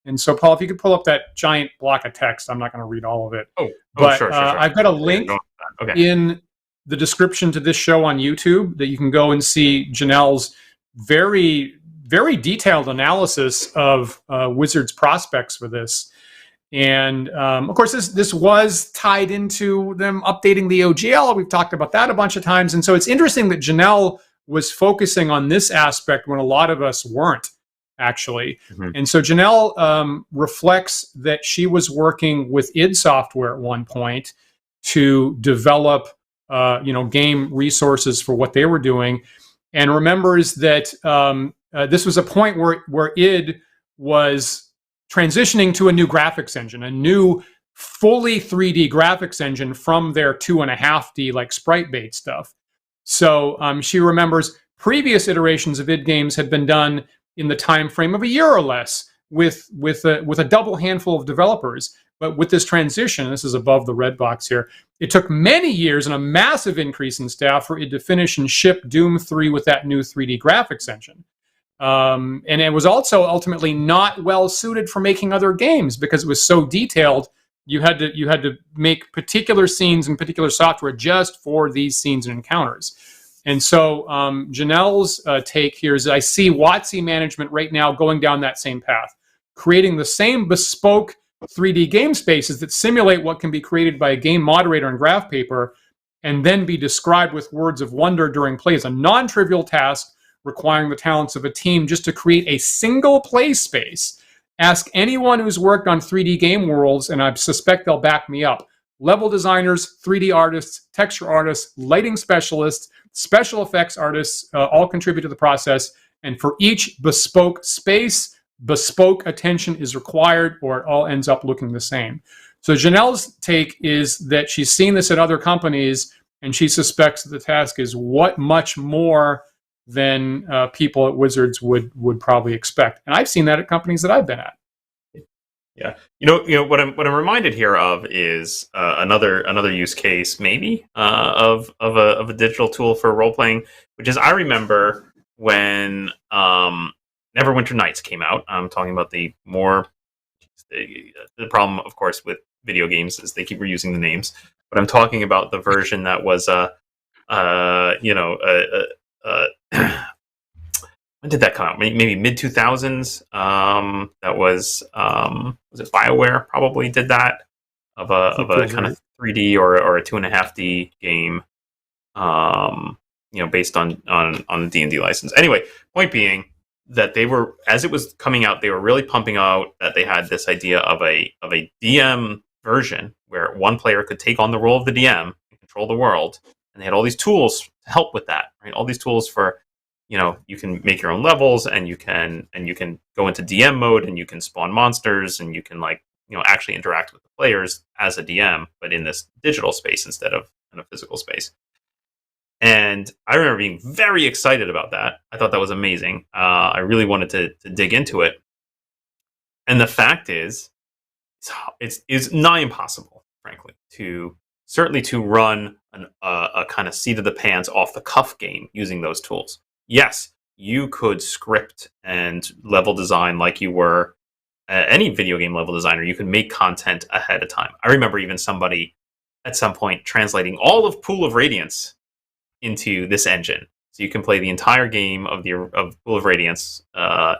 And so, Paul, if you could pull up that giant block of text, I'm not going to read all of it. Sure. I've got a link in the description to this show on YouTube that you can go and see Janelle's very, very detailed analysis of Wizards prospects for this. And of course, this was tied into them updating the OGL. We've talked about that a bunch of times. And so it's interesting that Janelle was focusing on this aspect when a lot of us weren't, actually. Mm-hmm. And so Janelle reflects that she was working with id Software at one point to develop game resources for what they were doing, and remembers that this was a point where id was transitioning to a new graphics engine, a new fully 3D graphics engine from their 2.5D like sprite-based stuff. So she remembers previous iterations of id games had been done in the time frame of a year or less with a double handful of developers. But with this transition, this is above the red box here, it took many years and a massive increase in staff for id to finish and ship Doom 3 with that new 3D graphics engine. And it was also ultimately not well suited for making other games because it was so detailed. You had to make particular scenes and particular software just for these scenes and encounters. And so Janelle's take here is, I see WotC management right now going down that same path, creating the same bespoke 3D game spaces that simulate what can be created by a game moderator and graph paper, and then be described with words of wonder during play is a non-trivial task requiring the talents of a team just to create a single play space. Ask anyone who's worked on 3D game worlds, and I suspect they'll back me up. Level designers, 3D artists, texture artists, lighting specialists, special effects artists all contribute to the process. And for each bespoke space, bespoke attention is required, or it all ends up looking the same. So Janelle's take is that she's seen this at other companies, and she suspects that the task is much more than people at Wizards would probably expect. And I've seen that at companies that I've been at. Yeah, what I'm reminded here of is another use case maybe of a digital tool for role playing, which is, I remember when Neverwinter Nights came out. I'm talking about the problem, of course, with video games is they keep reusing the names, but I'm talking about the version that was when did that come out? Maybe mid 2000s. That was it BioWare probably did that of a kind of 3D or a 2.5D game, based on the D&D license. Anyway, point being that they were, as it was coming out, they were really pumping out that they had this idea of a DM version where one player could take on the role of the DM and control the world, and they had all these tools to help with that, right? All these tools for, you can make your own levels, and you can go into DM mode, and you can spawn monsters, and you can actually interact with the players as a DM, but in this digital space instead of in a physical space. And I remember being very excited about that. I thought that was amazing. I really wanted to dig into it. And the fact is, it's nigh impossible, frankly, to run a kind of seat of the pants, off the cuff game using those tools. Yes, you could script and level design like you were any video game level designer. You could make content ahead of time. I remember even somebody at some point translating all of Pool of Radiance into this engine, so you can play the entire game of Pool of Radiance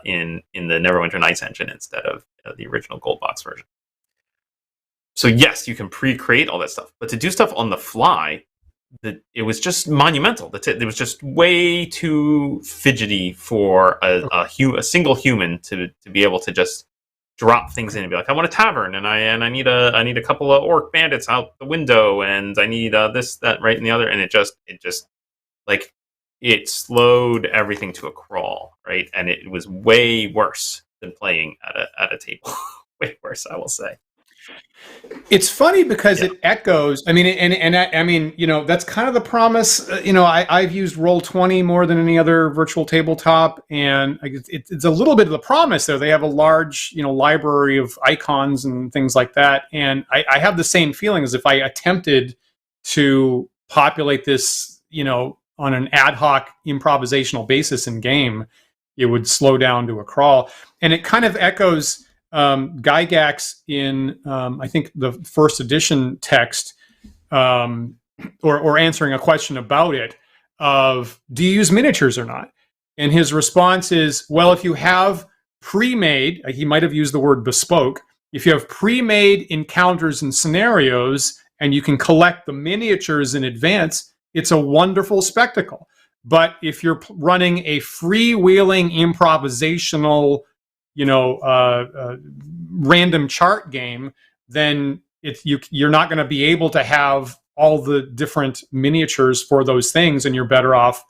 in the Neverwinter Nights engine instead of the original Gold Box version. So yes, you can pre-create all that stuff, but to do stuff on the fly, it was just monumental. It was just way too fidgety for a single human to be able to just drop things in and be like, I want a tavern, and I need a couple of orc bandits out the window, and I need this, that, right, and the other, and it just like it slowed everything to a crawl, right? And it was way worse than playing at a table. Way worse, I will say. It's funny because it echoes. I mean, I mean, that's kind of the promise. I've used Roll20 more than any other virtual tabletop, and it's a little bit of the promise there. They have a large, library of icons and things like that, and I have the same feeling as if I attempted to populate this, on an ad hoc improvisational basis in game, it would slow down to a crawl, and it kind of echoes. Gygax in I think the first edition text, or answering a question about it, of do you use miniatures or not? And his response is, well, if you have pre-made, he might have used the word bespoke, if you have pre-made encounters and scenarios and you can collect the miniatures in advance, it's a wonderful spectacle. But if you're running a freewheeling improvisational random chart game, then you're not going to be able to have all the different miniatures for those things, and you're better off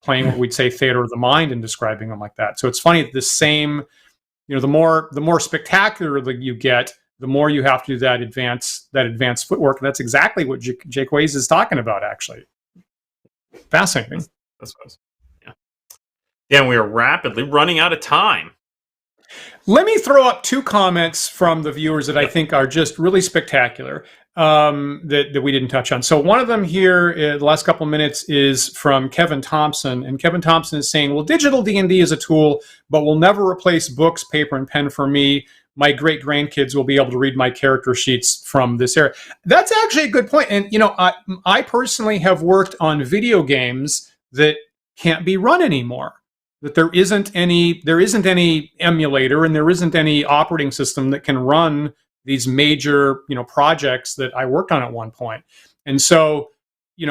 playing what we'd say theater of the mind and describing them like that. So it's funny that the same, the more spectacular that you get, the more you have to do that advanced footwork. And that's exactly what Jake Ways is talking about, actually. Fascinating. That's what I was, yeah. Yeah, and we are rapidly running out of time. Let me throw up two comments from the viewers that I think are just really spectacular, that we didn't touch on. So one of them here, the last couple of minutes, is from Kevin Thompson. And Kevin Thompson is saying, well, digital D&D is a tool, but will never replace books, paper, and pen for me. My great-grandkids will be able to read my character sheets from this era. That's actually a good point. And, I personally have worked on video games that can't be run anymore. That there isn't any emulator, and there isn't any operating system that can run these major, projects that I worked on at one point. And so,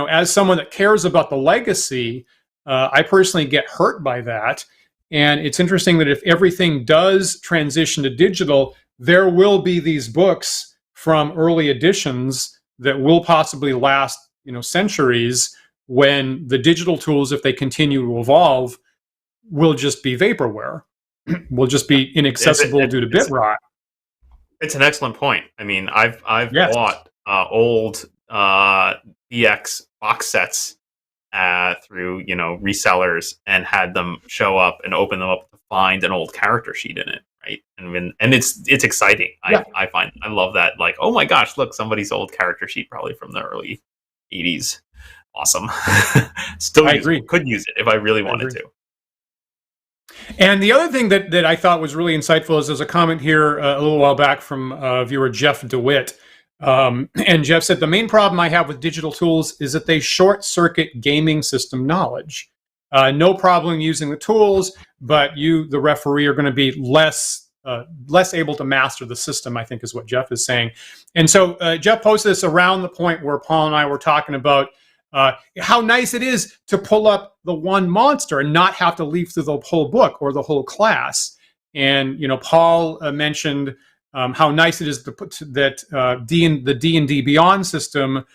as someone that cares about the legacy, I personally get hurt by that. And it's interesting that if everything does transition to digital, there will be these books from early editions that will possibly last, centuries, when the digital tools, if they continue to evolve, will just be vaporware, will just be inaccessible due to bit rot. It's an excellent point. I mean, I've bought old BX box sets through resellers, and had them show up and open them up to find an old character sheet in it, right? And it's exciting. I love that. Like, oh my gosh, look, somebody's old character sheet, probably from the early 80s. Awesome. Still, could use it if I really wanted to. And the other thing that I thought was really insightful is there's a comment here a little while back from viewer Jeff DeWitt. And Jeff said, the main problem I have with digital tools is that they short-circuit gaming system knowledge. No problem using the tools, but you, the referee, are going to be less able to master the system, I think is what Jeff is saying. And so Jeff posted this around the point where Paul and I were talking about how nice it is to pull up the one monster and not have to leaf through the whole book or the whole class. And Paul mentioned how nice it is that the D&D Beyond system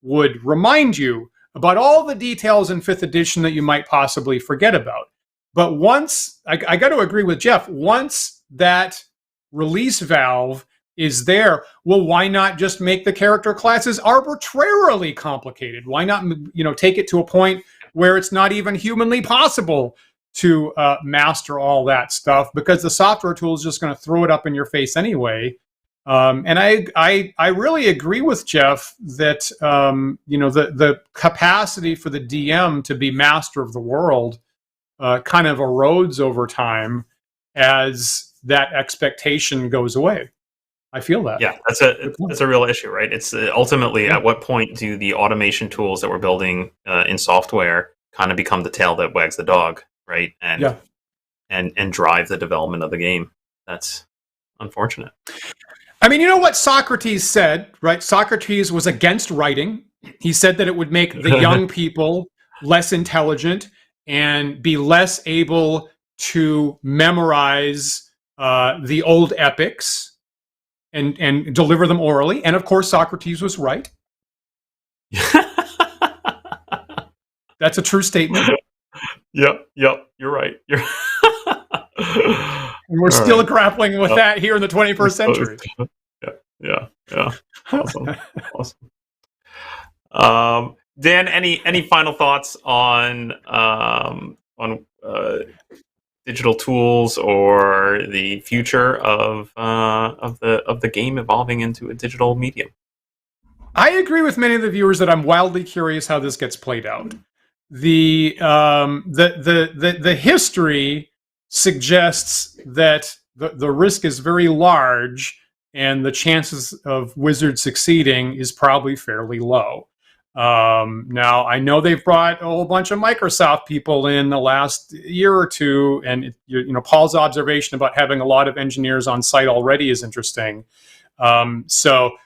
would remind you about all the details in 5th edition that you might possibly forget about. But once, I got to agree with Jeff, once that release valve is there, well, why not just make the character classes arbitrarily complicated? Why not, take it to a point where it's not even humanly possible to master all that stuff, because the software tool is just going to throw it up in your face anyway. And I really agree with Jeff that the capacity for the DM to be master of the world kind of erodes over time as that expectation goes away. I feel that. Yeah, that's a real issue, right? It's ultimately, at what point do the automation tools that we're building in software kind of become the tail that wags the dog, right? And drive the development of the game. That's unfortunate. I mean, you know what Socrates said, right? Socrates was against writing. He said that it would make the young people less intelligent and be less able to memorize the old epics and deliver them orally. And of course, Socrates was right. That's a true statement. Yep, you're right. And we're still grappling with that here in the 21st century. Yeah. Awesome. Dan, any final thoughts on digital tools or the future of the game evolving into a digital medium? I agree with many of the viewers that I'm wildly curious how this gets played out. The history suggests that the risk is very large, and the chances of Wizards succeeding is probably fairly low. Now, I know they've brought a whole bunch of Microsoft people in the last year or two, and Paul's observation about having a lot of engineers on site already is interesting. So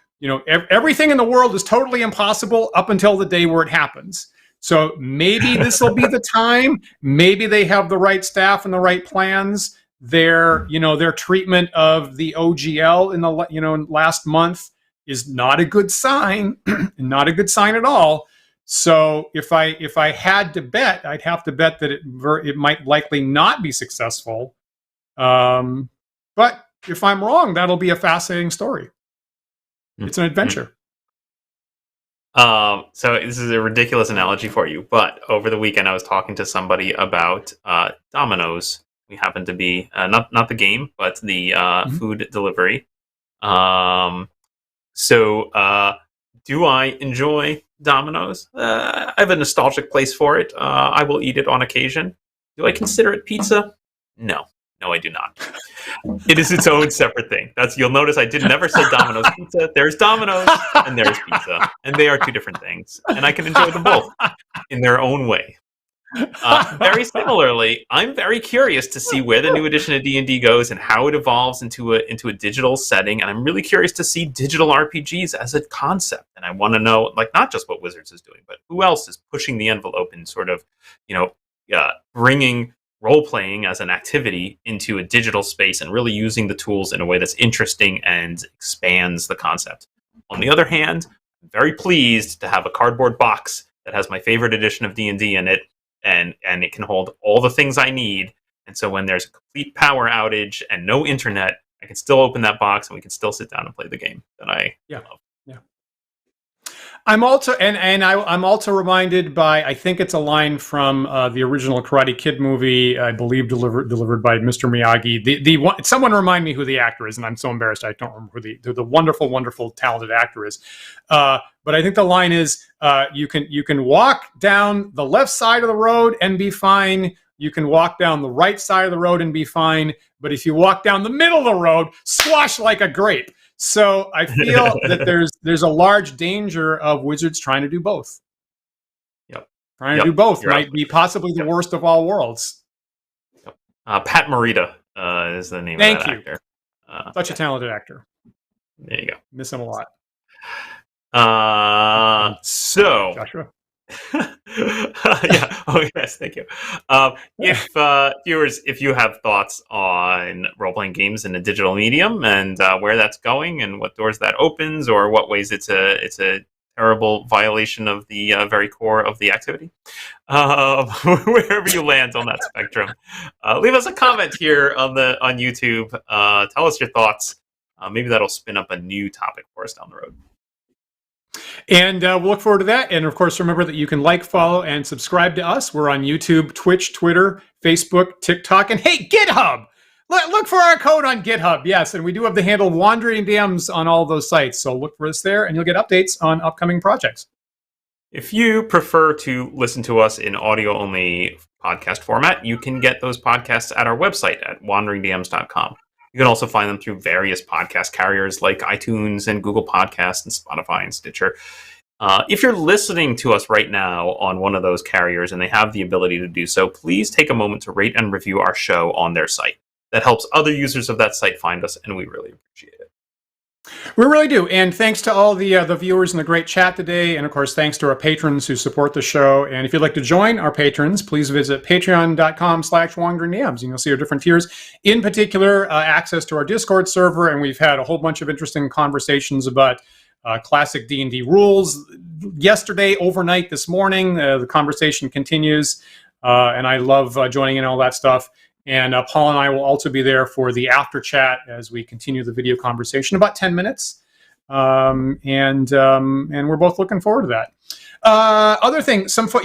everything in the world is totally impossible up until the day where it happens. So maybe this will be the time. Maybe they have the right staff and the right plans. Their treatment of the OGL in the last month is not a good sign, not a good sign at all. So if I had to bet, I'd have to bet that it might likely not be successful. But if I'm wrong, that'll be a fascinating story. It's an adventure. So this is a ridiculous analogy for you, but over the weekend I was talking to somebody about Domino's. We happen to be not the game, but the food delivery. So do I enjoy Domino's? I have a nostalgic place for it. I will eat it on occasion. Do I consider it pizza? No, I do not. It is its own separate thing. You'll notice I never say Domino's pizza. There's Domino's and there's pizza, and they are two different things, and I can enjoy them both in their own way. Very similarly, I'm very curious to see where the new edition of D&D goes and how it evolves into a digital setting, and I'm really curious to see digital RPGs as a concept. And I want to know, not just what Wizards is doing, but who else is pushing the envelope and sort of, bringing role-playing as an activity into a digital space and really using the tools in a way that's interesting and expands the concept. On the other hand, I'm very pleased to have a cardboard box that has my favorite edition of D&D in it, and it can hold all the things I need. And so when there's a complete power outage and no internet, I can still open that box and we can still sit down and play the game that I love. Yeah. I'm also I'm also reminded by, I think it's a line from the original Karate Kid movie, I believe delivered by Mr. Miyagi. Someone remind me who the actor is, and I'm so embarrassed I don't remember who the wonderful, talented actor is. But I think the line is, you can walk down the left side of the road and be fine. You can walk down the right side of the road and be fine. But if you walk down the middle of the road, squash like a grape. So I feel that there's a large danger of Wizards trying to do both. Yep. Trying to do both might be possibly the worst of all worlds. Yep. Pat Morita is the name of that actor. Such a talented actor. There you go. Miss him a lot. So Joshua. Yeah. Oh yes, thank you. If viewers, if you have thoughts on role-playing games in a digital medium and where that's going and what doors that opens, or what ways it's a terrible violation of the very core of the activity, wherever you land on that spectrum, leave us a comment here on YouTube. Tell us your thoughts. Maybe that'll spin up a new topic for us down the road. And we'll look forward to that. And of course, remember that you can follow, and subscribe to us. We're on YouTube, Twitch, Twitter, Facebook, TikTok, and hey, GitHub. Look for our code on GitHub. Yes, and we do have the handle Wandering DMs on all those sites. So look for us there, and you'll get updates on upcoming projects. If you prefer to listen to us in audio-only podcast format, you can get those podcasts at our website at wanderingdms.com. You can also find them through various podcast carriers like iTunes and Google Podcasts and Spotify and Stitcher. If you're listening to us right now on one of those carriers and they have the ability to do so, please take a moment to rate and review our show on their site. That helps other users of that site find us, and we really appreciate it. We really do. And thanks to all the viewers in the great chat today. And of course, thanks to our patrons who support the show. And if you'd like to join our patrons, please visit patreon.com/wanderingabs. And you'll see our different tiers. In particular, access to our Discord server. And we've had a whole bunch of interesting conversations about classic D&D rules. Yesterday, overnight, this morning, the conversation continues. And I love joining in all that stuff. And Paul and I will also be there for the after chat as we continue the video conversation, about 10 minutes. And we're both looking forward to that. Other thing, some folks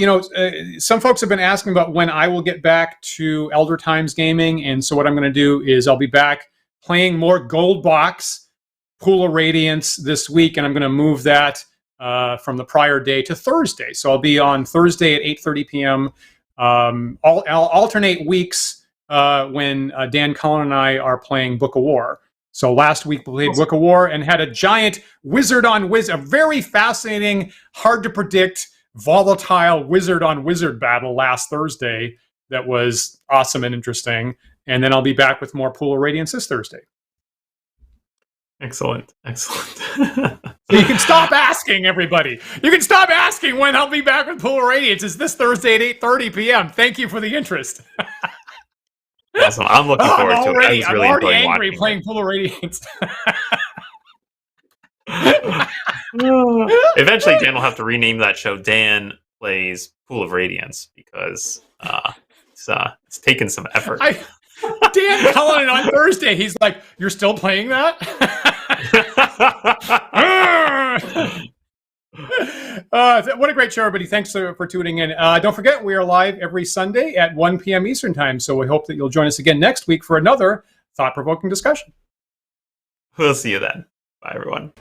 have been asking about when I will get back to Elder Times gaming. And so what I'm going to do is I'll be back playing more Gold Box Pool of Radiance this week. And I'm going to move that from the prior day to Thursday. So I'll be on Thursday at 8:30 p.m. I'll alternate weeks when Dan Cullen and I are playing Book of War. So last week we played Book of War and had a giant wizard on wizard, a very fascinating, hard to predict, volatile wizard on wizard battle last Thursday that was awesome and interesting. And then I'll be back with more Pool of Radiance this Thursday. Excellent. So you can stop asking, everybody. You can stop asking when I'll be back with Pool of Radiance. It's this Thursday at 8:30 p.m. Thank you for the interest. Awesome. I'm looking forward to it. I'm already angry playing Pool of Radiance. Eventually, Dan will have to rename that show Dan Plays Pool of Radiance because it's taken some effort. Dan Cullen on Thursday, he's like, "You're still playing that?" What a great show, everybody. Thanks for tuning in. Don't forget, we are live every Sunday at 1 p.m. Eastern Time, so we hope that you'll join us again next week for another thought-provoking discussion. We'll see you then. Bye, everyone.